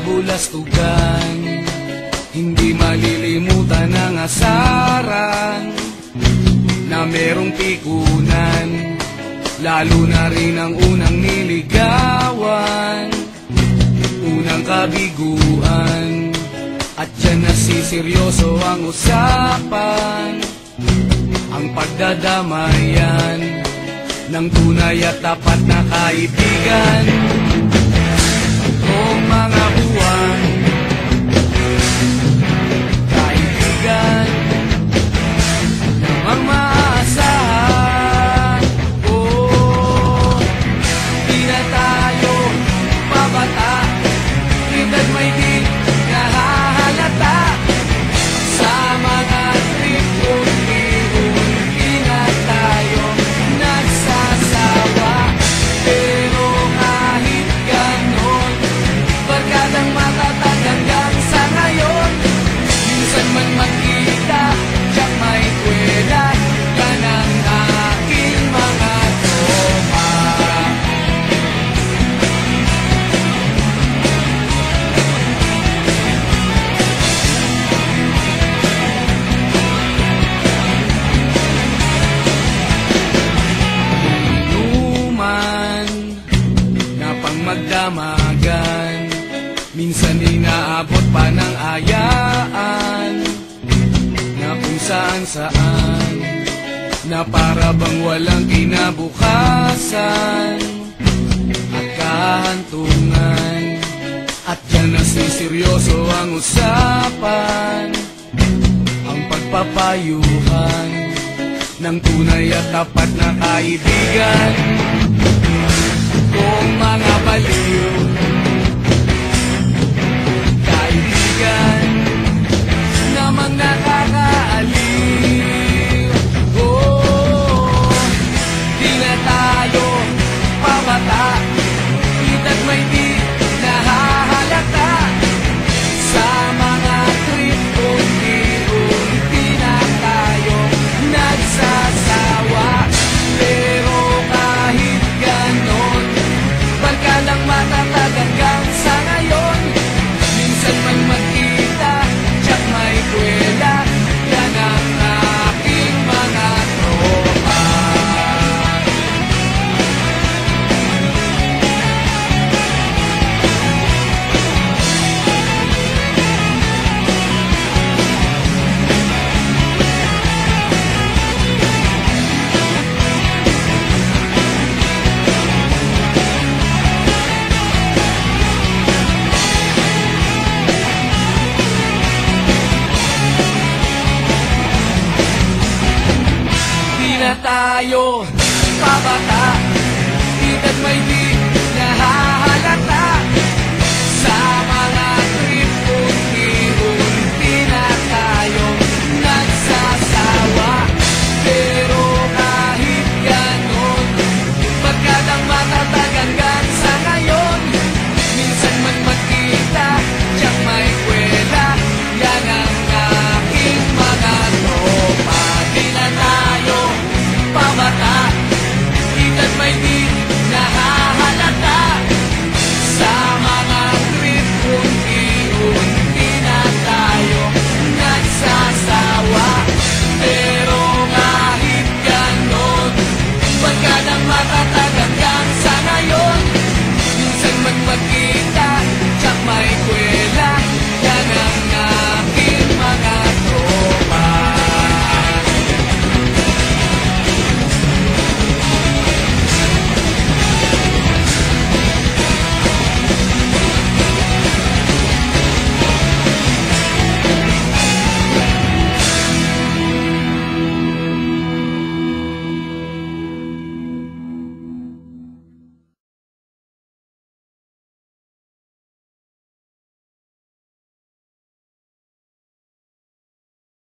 kabulastugan. Hindi malilimutan ang asaran na merong pikunan, lalo na rin ang unang niligawan, unang kabiguan. At dyan nasiseryoso ang usapan, ang pagdadamayan ng tunay at tapat na kaibigan. Kung mga buwan, kaibigan namang maaasahan. Oh, di na tayo babata, edad may di nahahalata. Sa mga trip unti-unti na tayo nagsasawa. Pero kahit ganon, barkadang matatag hanggang sa ngayon. Minsan man magkita, tiyak may kwela, yan ang aking mga tropa. Inuman na pang magdamagan, minsan inaabot pa ng ayaan, na kung saan-saan, na para bang walang kinabukasan at kahantungan. At yan na seryoso ang usapan, ang pagpapayuhan ng tunay at tapat na kaibigan. Kung mga baliw, kaibigan namang nakakaaliw. Oh, di na tayo pabata, edad may di nahahalata. Sa mga trip unti-unti na tayo nagsasawa. Pero kahit ganon, barkadang matatag hanggang sa ngayon. Minsan man magkita, tiyak may kwela, yan ang aking mga tropa. Di na tayo pabata, edad may di